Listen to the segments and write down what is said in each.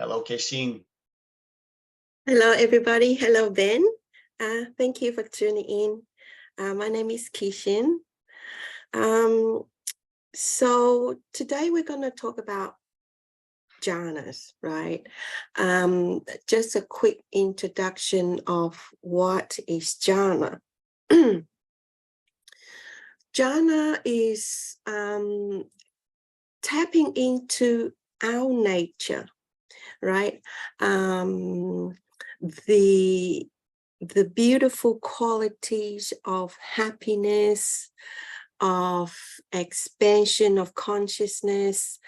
Hello, Keshin. Hello, everybody. Hello, Ben. Thank you for tuning in. My name is Keshin. So today we're going to talk about jhanas, right? Just a quick introduction of what is jhana. Jhana is tapping into our nature, right? The beautiful qualities of happiness, of expansion of consciousness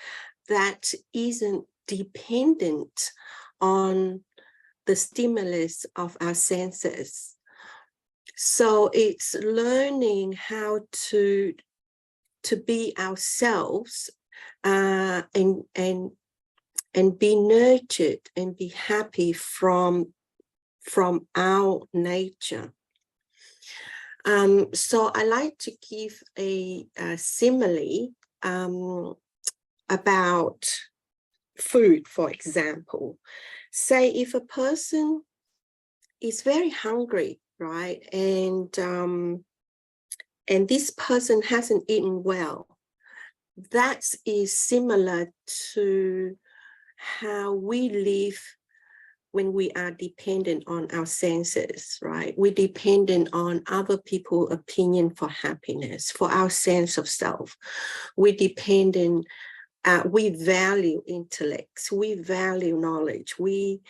that isn't dependent on the stimulus of our senses. So it's learning how to be ourselves and be nurtured and be happy from our nature. So I like to give a simile about food, for example. Say if a person is very hungry, right, and this person hasn't eaten well, that is similar to how we live when we are dependent on our senses, right? We're dependent on other people's opinion for happiness, for our sense of self. We're dependent, we value intellects, we value knowledge. We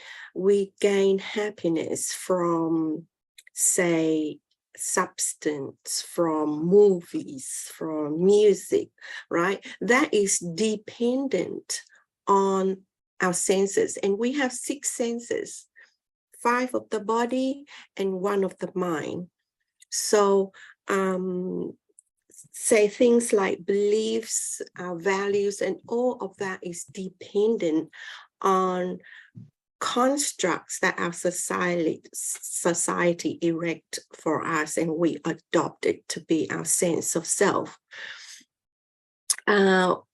gain happiness from, say, substance, from movies, from music, right? That is dependent on our senses, and we have 6 senses, 5 of the body and 1 of the mind. So say things like beliefs, values, and all of that is dependent on constructs that our society erect for us, and we adopt it to be our sense of self. So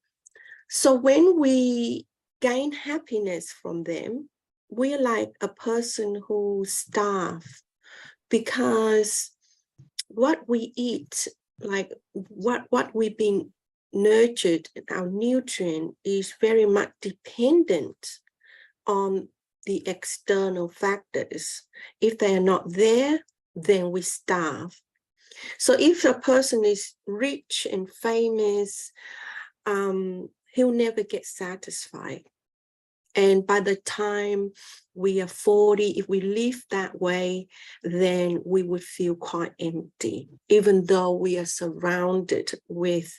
when we gain happiness from them, we're like a person who's starved, because what we eat, like what we've been nurtured, our nutrient is very much dependent on the external factors. If they are not there, then we starve. So if a person is rich and famous, he'll never get satisfied. And by the time we are 40, if we live that way, then we would feel quite empty, even though we are surrounded with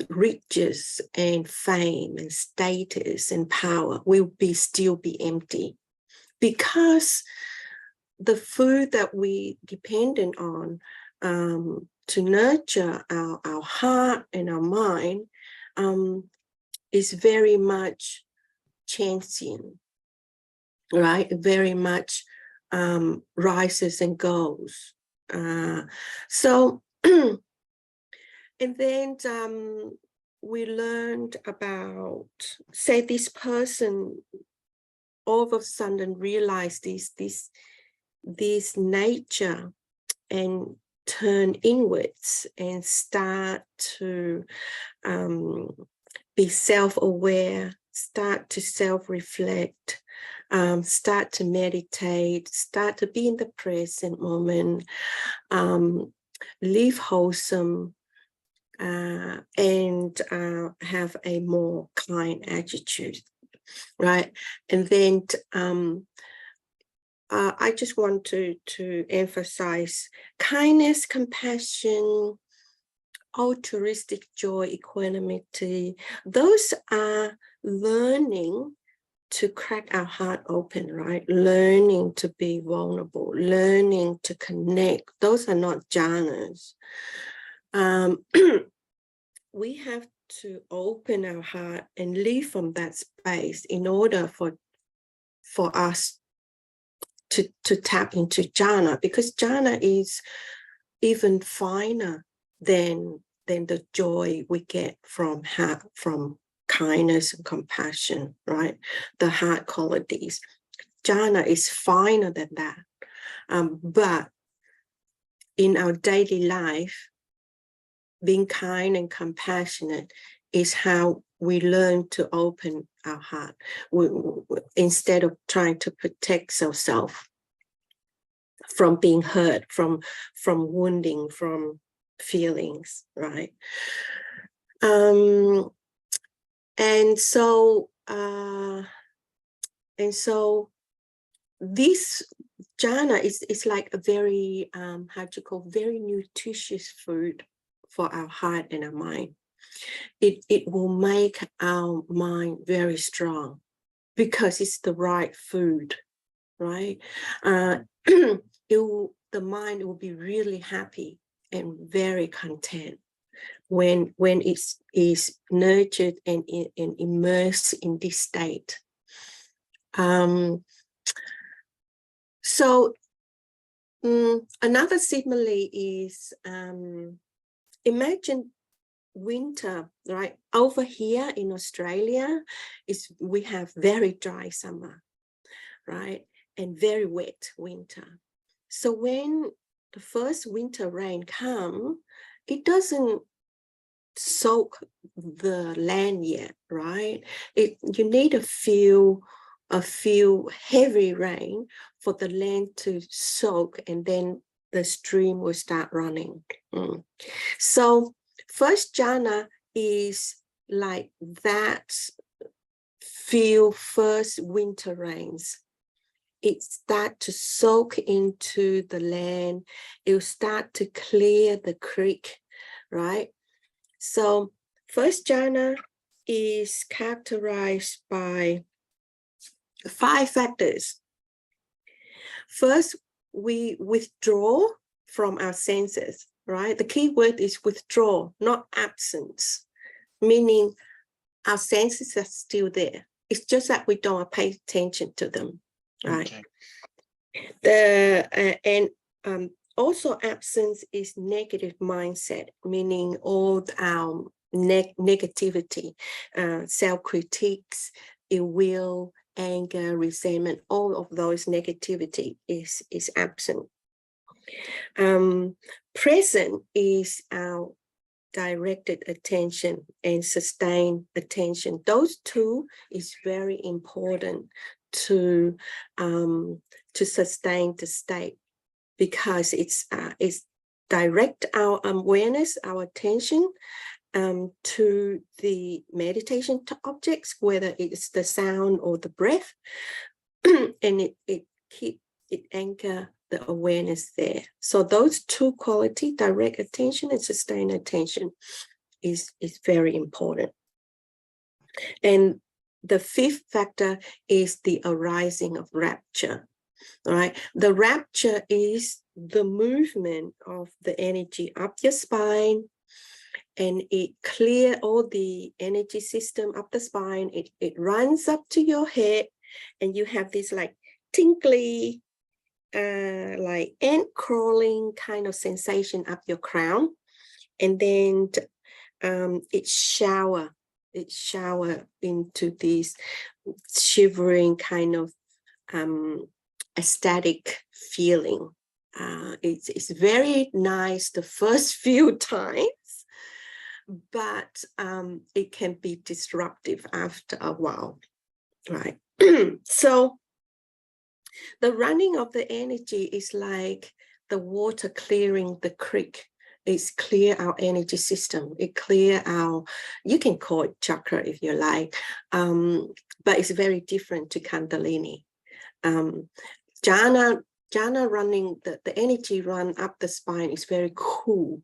riches and fame and status and power. We'll still be empty, because the food that we dependent on to nurture our heart and our mind is very much transient, right? Very much rises and goes. So, and then we learned about, say, this person all of a sudden realized this nature and turn inwards and start to be self-aware, start to self-reflect, start to meditate, start to be in the present moment, live wholesome, and have a more kind attitude, right? And then I just want to emphasize kindness, compassion, altruistic joy, equanimity. Those are learning to crack our heart open, right? Learning to be vulnerable, learning to connect. Those are not jhanas. We have to open our heart and live from that space in order for us to tap into jhana, because jhana is even finer than the joy we get from kindness and compassion, right? The heart qualities. Jhana is finer than that. But in our daily life, being kind and compassionate is how we learn to open our heart instead of trying to protect ourselves from being hurt, from wounding, from feelings, right? And so this jhana is like a very very nutritious food for our heart and our mind. It will make our mind very strong because it's the right food, right? The mind will be really happy and very content when it is nurtured and immersed in this state. So another simile is imagine winter, right? Over here in Australia, we have very dry summer, right? And very wet winter. So when the first winter rain comes, it doesn't soak the land yet, right? You need a few heavy rain for the land to soak, and then the stream will start running. So first jhana is like that few first winter rains. It starts to soak into the land. It will start to clear the creek, right? So first jhana is characterized by 5 factors. First, we withdraw from our senses, right? The key word is withdraw, not absence, meaning our senses are still there. It's just that we don't pay attention to them, right? Okay. Also absence is negative mindset, meaning all our negativity, self-critiques, ill will, anger, resentment, all of those negativity is absent. Present is our directed attention and sustained attention. Those two is very important to sustain the state, because it's direct our awareness, our attention to the meditation objects, whether it's the sound or the breath, and it anchor the awareness there. So those two qualities, direct attention and sustained attention, is very important. And the 5th factor is the arising of rapture. All right, the rapture is the movement of the energy up your spine, and it clear all the energy system up the spine. It runs up to your head, and you have this like tinkly, like ant crawling kind of sensation up your crown, and then it shower into this shivering kind of ecstatic feeling. It's very nice the first few times, but it can be disruptive after a while, right? So the running of the energy is like the water clearing the creek. It's clear our energy system. It clear our, you can call it chakra if you like, but it's very different to Kundalini. Jhana running, the energy run up the spine is very cool,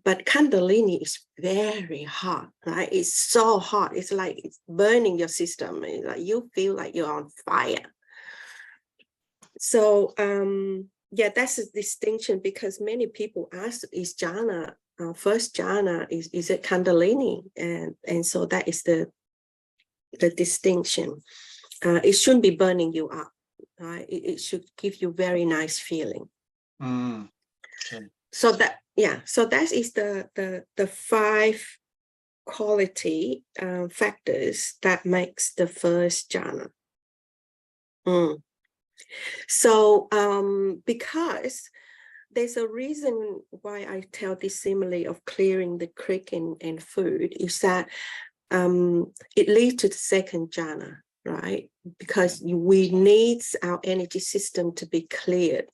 but Kundalini is very hot, right? It's so hot. It's like it's burning your system. It's like you feel like you're on fire. So yeah, that's a distinction, because many people ask, is jhana, first jhana, is it Kundalini? And so that is the distinction. It shouldn't be burning you up. It should give you very nice feeling. Okay. So that, yeah, so that is the 5 quality factors that makes the first jhana. So because there's a reason why I tell this simile of clearing the creek and food is that it leads to the second jhana, right? Because we need our energy system to be cleared.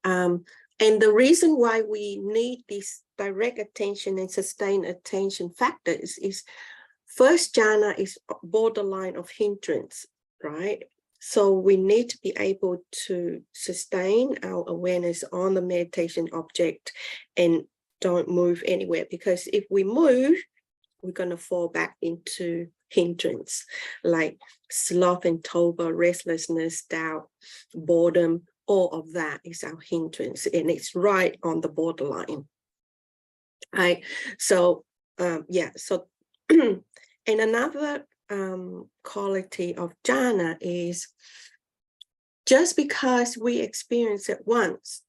And the reason why we need this direct attention and sustained attention factors is first jhana is borderline of hindrance, right? So we need to be able to sustain our awareness on the meditation object and don't move anywhere, because if we move, we're going to fall back into hindrance like sloth and torpor, restlessness, doubt, boredom. All of that is our hindrance, and it's right on the borderline. Right. So so and another quality of jhana is just because we experience it once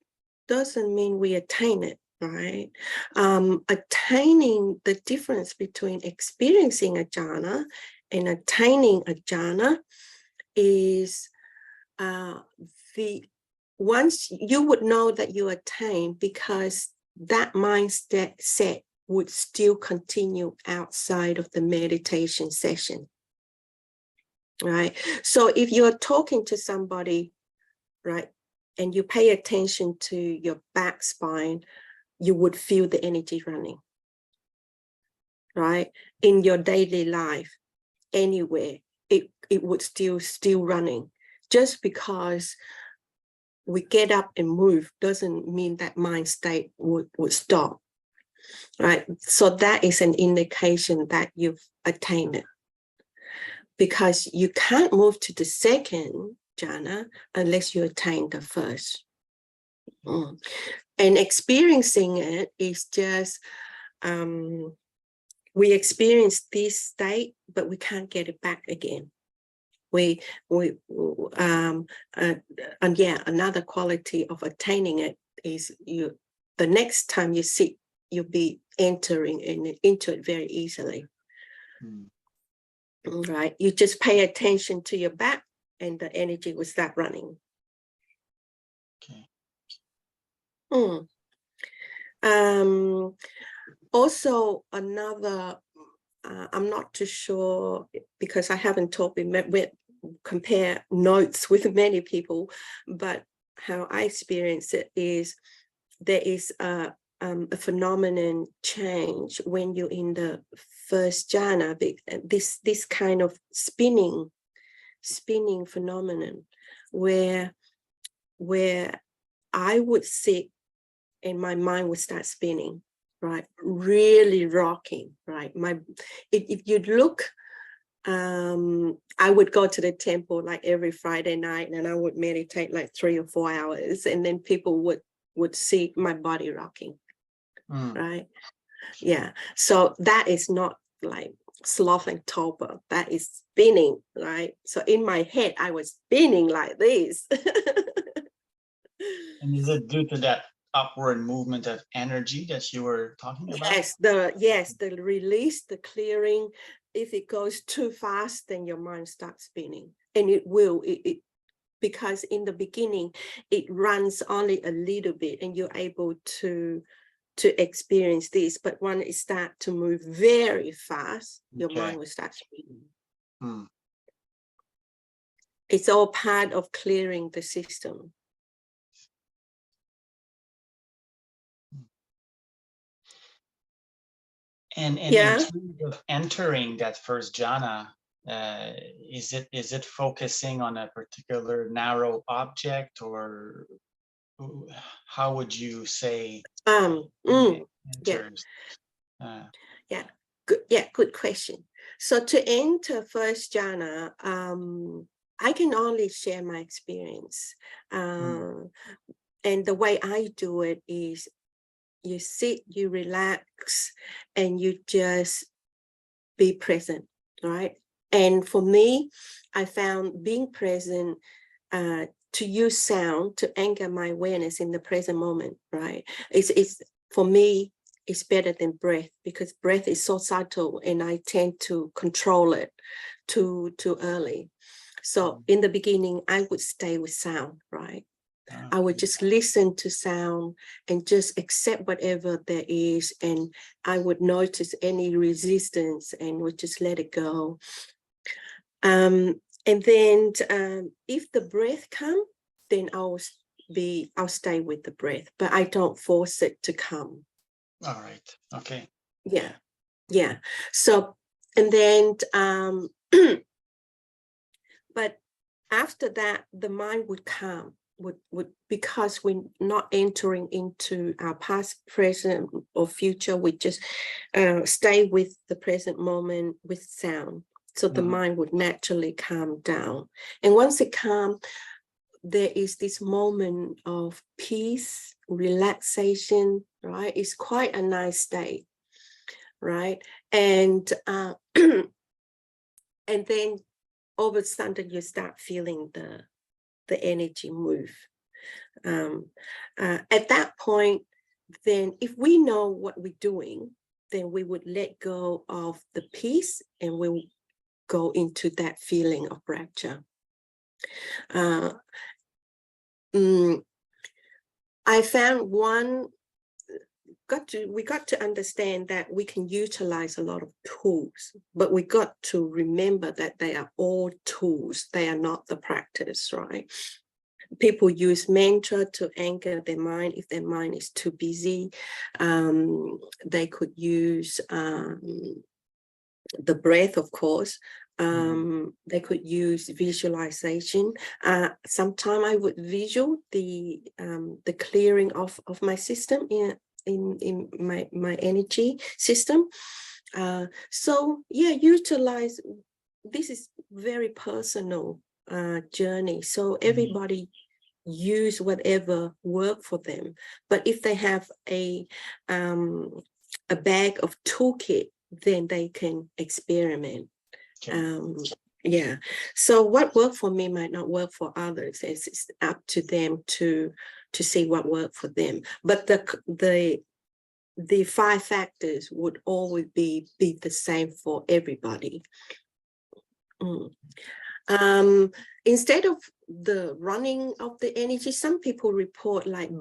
doesn't mean we attain it, right? Attaining the difference between experiencing a jhana and attaining a jhana is once you would know that you attain, because that mindset set would still continue outside of the meditation session, right? So if you're talking to somebody, right, and you pay attention to your back spine, you would feel the energy running, right? In your daily life, anywhere, it would still running. Just because we get up and move doesn't mean that mind state would stop, right? So that is an indication that you've attained it, because you can't move to the second jhana unless you attain the first. And experiencing it is just, we experience this state, but we can't get it back again. And yeah, another quality of attaining it is the next time you sit, you'll be entering into it very easily. Right? You just pay attention to your back and the energy will start running. Okay. Also, another, I'm not too sure because I haven't compare notes with many people, but how I experience it is there is a phenomenon change when you're in the first jhana, this kind of spinning phenomenon where I would sit and my mind would start spinning, right? Really rocking, right? If you look, I would go to the temple like every Friday night and I would meditate like 3 or 4 hours, and then people would see my body rocking, right? Yeah. So that is not like sloth and torpor, that is spinning, right? So in my head, I was spinning like this. And is it due to that upward movement of energy that you were talking about? Yes, the release, the clearing. If it goes too fast, then your mind starts spinning, and it will. Because in the beginning, it runs only a little bit, and you're able to experience this. But when it starts to move very fast, your mind will start spinning. It's all part of clearing the system. And in terms of entering that first jhana, is it focusing on a particular narrow object, or how would you say enters? Good question. So to enter first jhana, I can only share my experience. And the way I do it is you sit, you relax, and you just be present, right? And for me, I found being present, to use sound to anchor my awareness in the present moment, right? It's for me, is better than breath, because breath is so subtle and I tend to control it too early. So in the beginning, I would stay with sound, right? I would just listen to sound and just accept whatever there is. And I would notice any resistance and would just let it go. And then if the breath comes, then I'll stay with the breath, but I don't force it to come. All right. Okay. Yeah. So, and then, but after that, the mind would calm, would because we're not entering into our past, present, or future. We just stay with the present moment with sound. So the mind would naturally calm down. And once it calms, there is this moment of peace, relaxation, right? It's quite a nice state, right? And and then all of a sudden you start feeling the energy move. At that point, then if we know what we're doing, then we would let go of the peace and we'll go into that feeling of rapture. I found we got to understand that we can utilize a lot of tools, but we got to remember that they are all tools. They are not the practice, right? People use mantra to anchor their mind if their mind is too busy. They could use the breath, of course. They could use visualization. Sometimes I would visual the clearing of my system in my energy system. So yeah, utilize. This is very personal journey. So everybody use whatever work for them. But if they have a bag of toolkit, then they can experiment. Yeah. So what worked for me might not work for others. It's up to them to see what worked for them. But the 5 factors would always be the same for everybody. Instead of the running of the energy, some people report like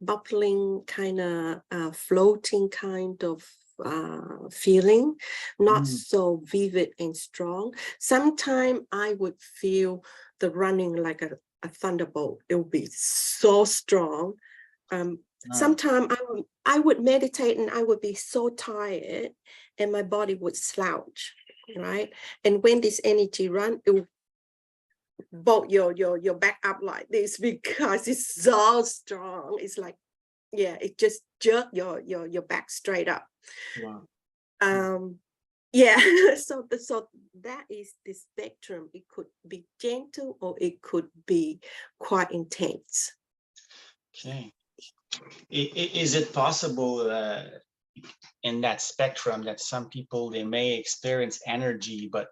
bubbling kind of floating kind of feeling, not so vivid and strong. Sometimes I would feel the running like a thunderbolt. It would be so strong. Sometimes I would meditate and I would be so tired and my body would slouch, right? And when this energy run, it would bolt your back up like this because it's so strong. It's like, yeah, it just jerk your back straight up. Wow. Yeah. So that is the spectrum. It could be gentle or it could be quite intense. Okay. Is it possible in that spectrum that some people, they may experience energy, but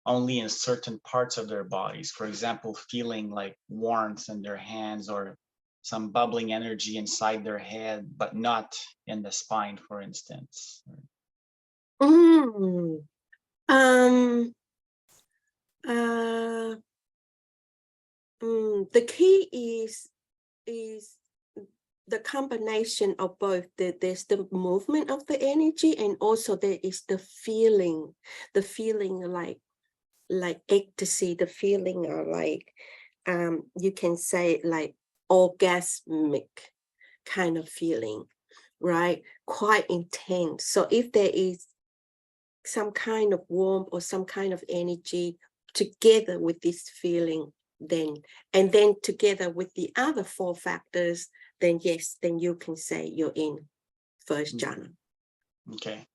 only in certain parts of their bodies? For example, feeling like warmth in their hands or some bubbling energy inside their head, but not in the spine, for instance. The key is the combination of both. There's the movement of the energy and also there is the feeling like ecstasy, the feeling of like you can say like orgasmic kind of feeling, right? Quite intense. So if there is some kind of warmth or some kind of energy together with this feeling, then together with the other 4 factors, then yes, then you can say you're in first jhana. Okay.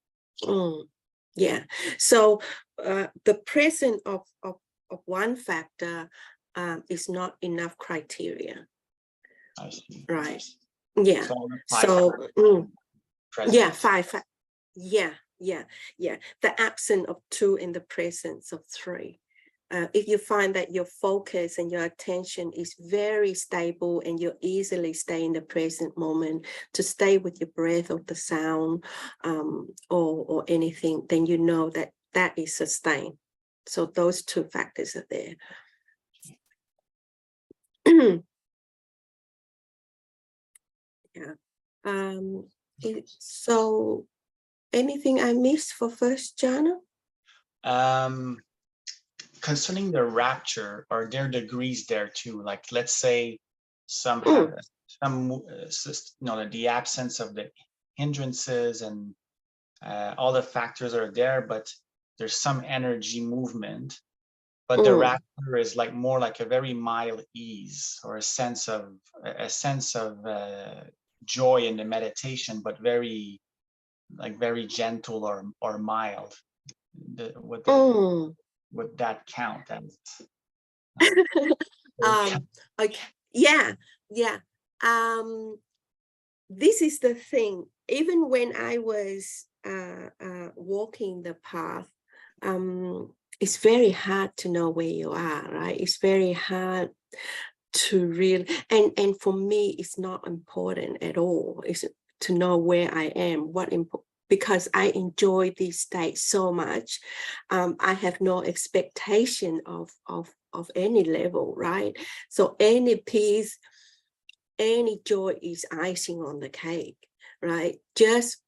Yeah. So the presence of one factor is not enough criteria. I see. Right. Yeah. So yeah, 5. Yeah. The absence of 2 and the presence of 3. if you find that your focus and your attention is very stable and you easily stay in the present moment, to stay with your breath or the sound or anything, then you know that that is sustained. So those two factors are there. Yeah. So anything I missed for first jhana? Concerning the rapture, are there degrees there too? Like, let's say some have some, the absence of the hindrances and all the factors are there, but there's some energy movement. But the rapture is like more like a very mild ease, or a sense of joy in the meditation, but very gentle or mild. Would that count as? Okay. Yeah. This is the thing. Even when I was walking the path, it's very hard to know where you are, right? It's very hard to really, and for me, it's not important at all. It's to know where I am, because I enjoy this state so much. I have no expectation of any level, right? So any peace, any joy is icing on the cake, right?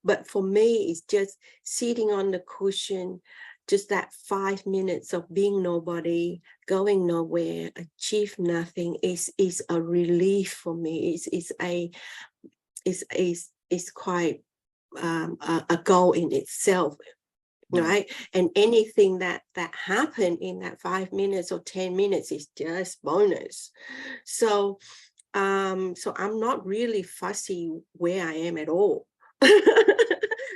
But for me, it's just sitting on the cushion, just that 5 minutes of being nobody, going nowhere, achieve nothing is a relief for me. It's quite a goal in itself, right? And anything that happened in that 5 minutes or 10 minutes is just bonus. So I'm not really fussy where I am at all.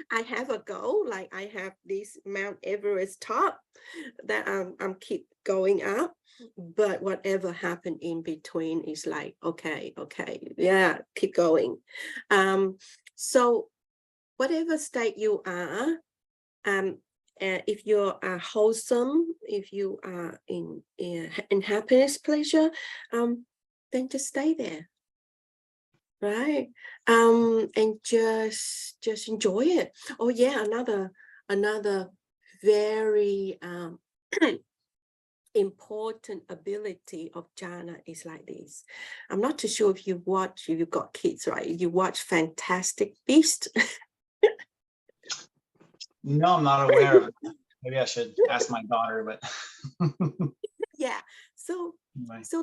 I have a goal, like I have this Mount Everest top that I'm keep going up, but whatever happened in between is like, okay, yeah, keep going. So whatever state you are, if you're wholesome, if you are in happiness, pleasure, then just stay there, right? And just enjoy it. Oh yeah, another very important ability of jhana is like this. I'm not too sure if you've got kids, right? You watch Fantastic Beasts. No, I'm not aware of it. Maybe I should ask my daughter, but Yeah. So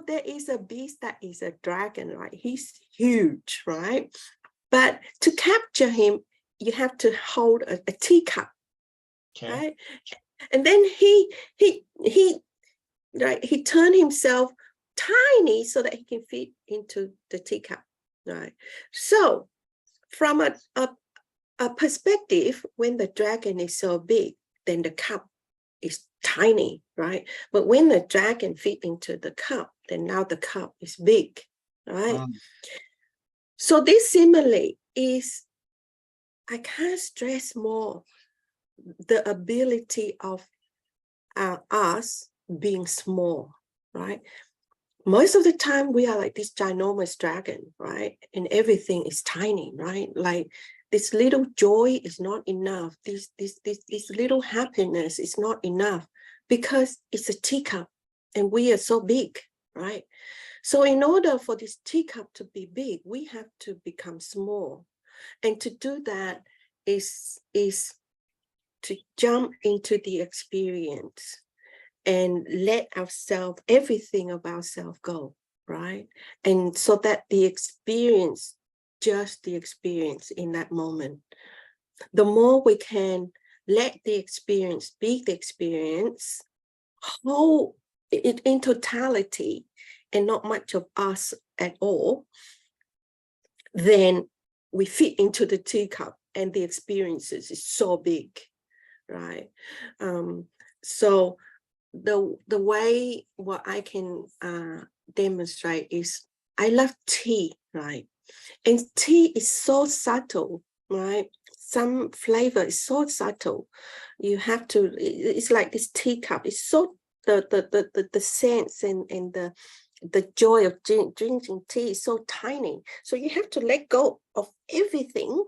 there is a beast that is a dragon, right? He's huge, right? But to capture him, you have to hold a teacup, right? And then he turned himself tiny so that he can fit into the teacup, right? So from a perspective, when the dragon is so big, then the cup is tiny, right? But when the dragon fit into the cup, then now the cup is big, right? So this simile is, I can't stress more the ability of us being small, right? Most of the time we are like this ginormous dragon, right? And everything is tiny, right? Like this little joy is not enough. This little happiness is not enough because it's a teacup and we are so big, right? So in order for this teacup to be big, we have to become small. And to do that is to jump into the experience and let ourselves, everything of ourselves go, right? And so that the experience, just the experience in that moment, the more we can let the experience be the experience, hold it in totality and not much of us at all, then we fit into the teacup and the experiences is so big, right? So the way what I can demonstrate is I love tea, right? And tea is so subtle, right? Some flavor is so subtle. You have to, it's like this teacup, it's so the sense and the joy of drinking tea is so tiny. So you have to let go of everything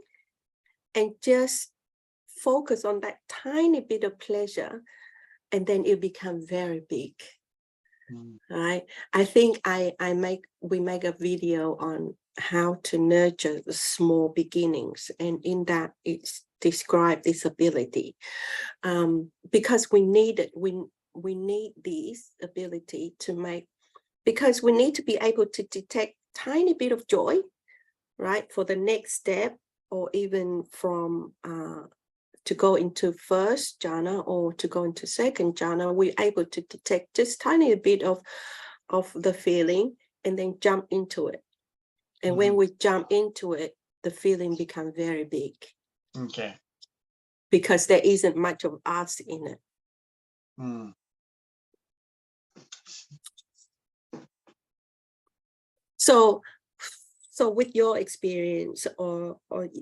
and just focus on that tiny bit of pleasure, and then it becomes very big. Right? I think we make a video on how to nurture the small beginnings, and in that it's described this ability, because we need it. We need this ability to make, because we need to be able to detect tiny bit of joy, right, for the next step, or even from to go into first jhana or to go into second jhana. We're able to detect just tiny bit of the feeling and then jump into it. And when we jump into it, the feeling becomes very big. Okay. Because there isn't much of us in it. So with your experience, or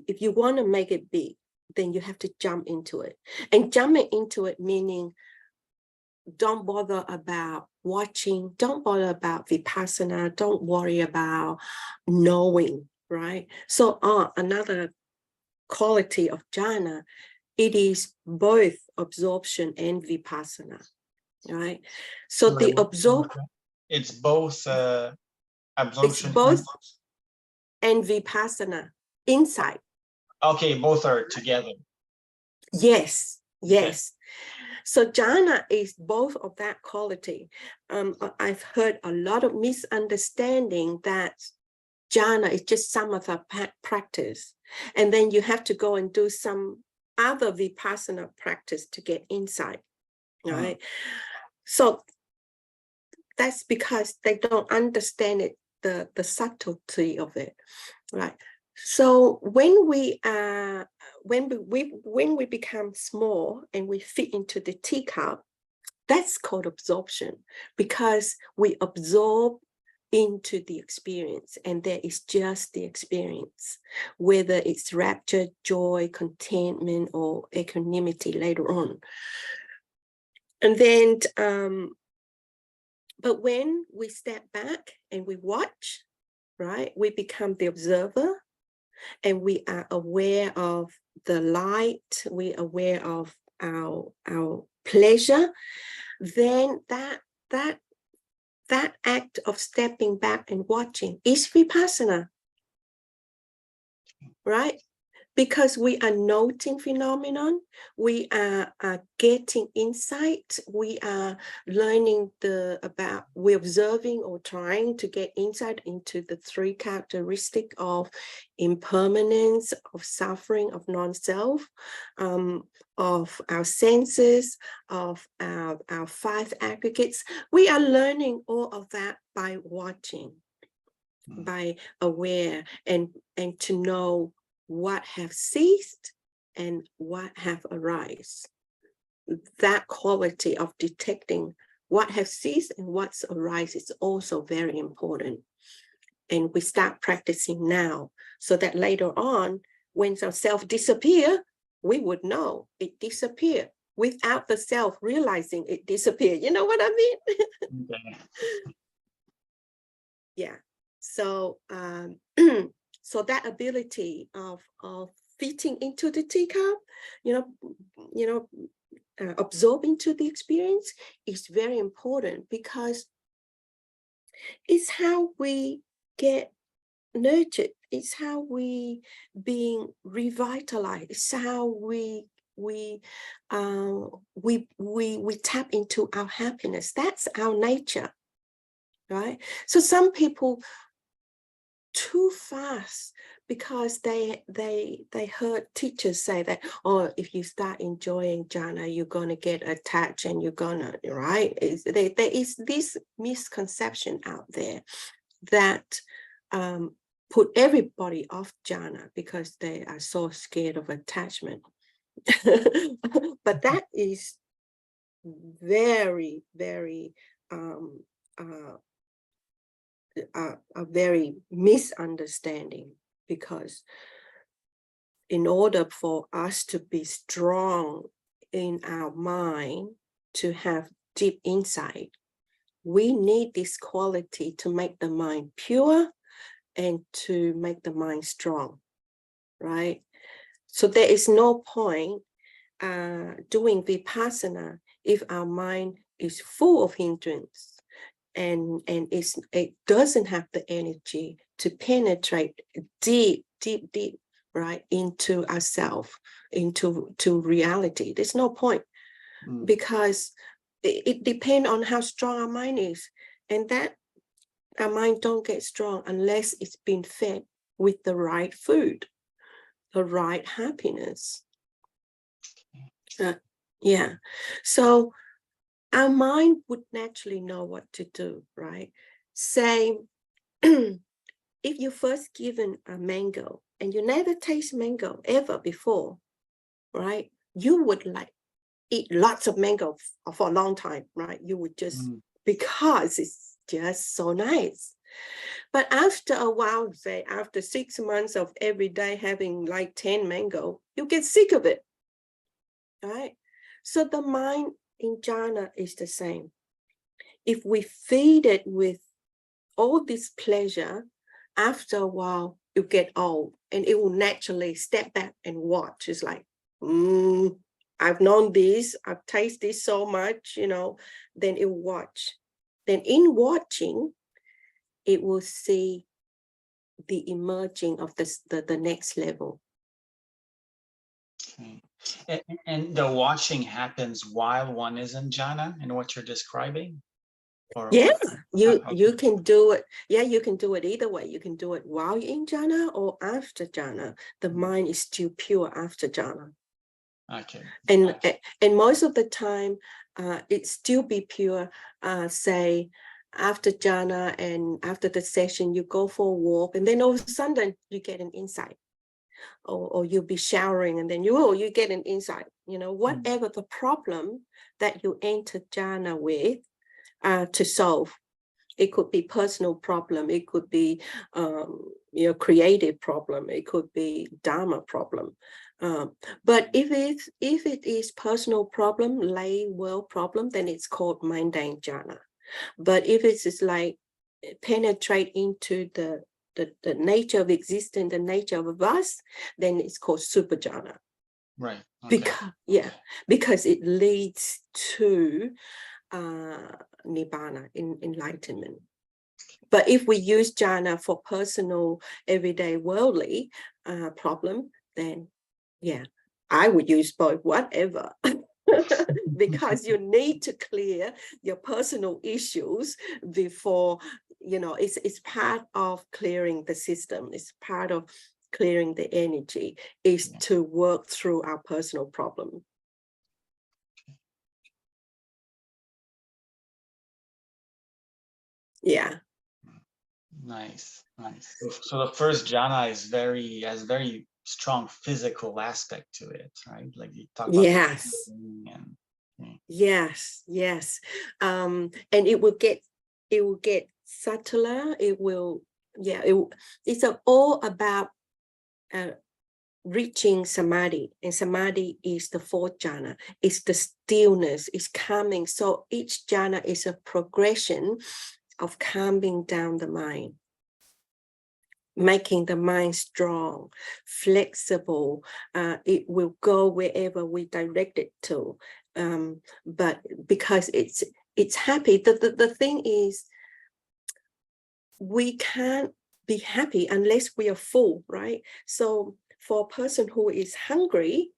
if you want to make it big, then you have to jump into it. And jumping into it meaning don't bother about watching, don't bother about vipassana, don't worry about knowing, right? So another quality of jhana, it is both absorption and vipassana, right? So the absorption, it's both absorption. It's both and vipassana, insight. Okay, both are together. Yes, yes. Okay. So jhana is both of that quality. I've heard a lot of misunderstanding that jhana is just samatha practice, and then you have to go and do some other vipassana practice to get insight, right? So that's because they don't understand it, the subtlety of it, right? So when we become small and we fit into the teacup, that's called absorption, because we absorb into the experience, and there is just the experience, whether it's rapture, joy, contentment, or equanimity later on. And then but when we step back and we watch, right, we become the observer, and we are aware of the light, we're aware of our pleasure, then that act of stepping back and watching is vipassana, right? Because we are noting phenomenon, we are getting insight, we are learning we're observing or trying to get insight into the three characteristics of impermanence, of suffering, of non-self, of our senses, of our five aggregates. We are learning all of that by watching, by aware, and to know what have ceased and what have arise. That quality of detecting what have ceased and what's arise is also very important. And we start practicing now, so that later on, when our self disappear, we would know it disappeared without the self realizing it disappeared. You know what I mean? Okay. Yeah. So so that ability of fitting into the teacup, absorb into the experience is very important, because it's how we get nurtured. It's how we being revitalized. It's how we tap into our happiness. That's our nature, right? So some people too fast, because they heard teachers say that, oh, if you start enjoying jhana, you're going to get attached and you're gonna, right? There is this misconception out there that put everybody off jhana because they are so scared of attachment. But that is very, very a very misunderstanding, because in order for us to be strong in our mind, to have deep inside. We need this quality to make the mind pure and to make the mind strong, right? So there is no point doing vipassana if our mind is full of hindrance and it doesn't have the energy to penetrate deep, right, into ourselves, into reality. There's no point, because it depends on how strong our mind is, and that our mind don't get strong unless it's been fed with the right food, the right happiness. Yeah, so our mind would naturally know what to do, right? Say, if you first given a mango and you never taste mango ever before, right? You would like eat lots of mango for a long time, right? You would just, because it's just so nice. But after a while, say after 6 months of every day having like 10 mango, you get sick of it, right? So the mind in jhana is the same. If we feed it with all this pleasure, after a while, you get old and it will naturally step back and watch. It's like, I've known this, I've tasted this so much, then it will watch. Then in watching, it will see the emerging of the next level. Okay. And the watching happens while one is in jhana, in what you're describing? Or You can do it. Yeah, you can do it either way. You can do it while you're in jhana or after jhana. The mind is still pure after jhana. Okay. And most of the time, it still be pure. Say after jhana and after the session, you go for a walk, and then all of a sudden you get an insight. Or you'll be showering and then you get an insight. Whatever the problem that you enter jhana with to solve. It could be personal problem. It could be creative problem. It could be dharma problem. But if it is personal problem, lay world problem, then it's called mundane jhana. But if it's just like penetrate into the nature of existence, the nature of us, then it's called super jhana. Right. Okay. Because it leads to nibbana, enlightenment. But if we use jhana for personal, everyday, worldly problem, then I would use both, whatever. Because you need to clear your personal issues before, it's part of clearing the system. It's part of clearing the energy, is to work through our personal problem. Yeah. Nice. So the first jhana has very strong physical aspect to it, right? Like you talk about. Yes. And it will get subtler. It's all about reaching samadhi, and samadhi is the fourth jhana. It's the stillness, it's calming. So each jhana is a progression of calming down the mind, making the mind strong, flexible. It will go wherever we direct it to. But because it's happy, the thing is, we can't be happy unless we are full, right? So for a person who is hungry,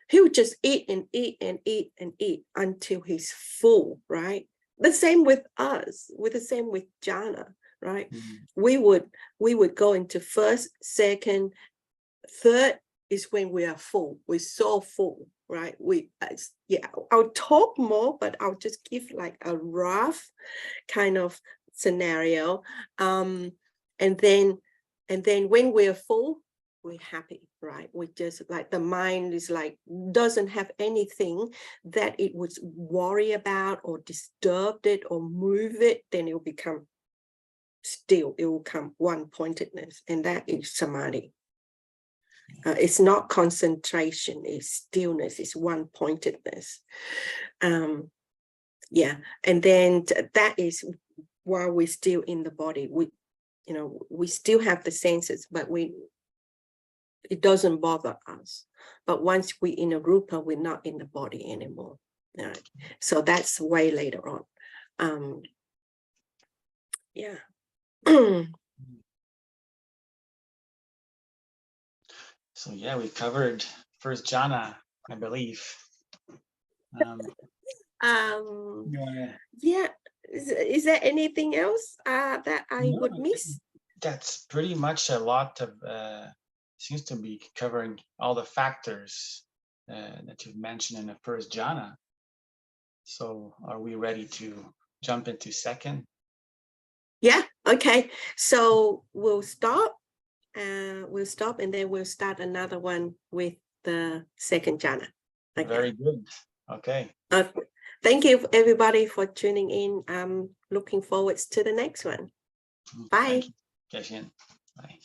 he'll just eat and eat and eat and eat until he's full, right? The same with us, the same with jhana, right? We would go into first, second, third is when we are full. We're so full, right? I'll talk more, but I'll just give like a rough kind of scenario. And then when we're full, we're happy, right? We just like, the mind is like, doesn't have anything that it would worry about or disturb it or move it. Then it will become still. It will come one-pointedness, and that is samadhi. It's not concentration, it's stillness, it's one-pointedness. Yeah, and then that is while we're still in the body. We still have the senses, but it doesn't bother us. But once we're in a rupa, we're not in the body anymore. Right? So that's way later on. Yeah. So yeah, we covered first jhana, I believe. You wanna... Yeah. Is there anything else that I No, would miss? that's pretty much a lot of seems to be covering all the factors that you've mentioned in the first jhana. So are we ready to jump into second? Yeah, okay. So we'll stop and then we'll start another one with the second jhana. Okay. Very good. Okay. Thank you everybody for tuning in. I'm looking forward to the next one. Bye. Thank you, Keshin. Bye.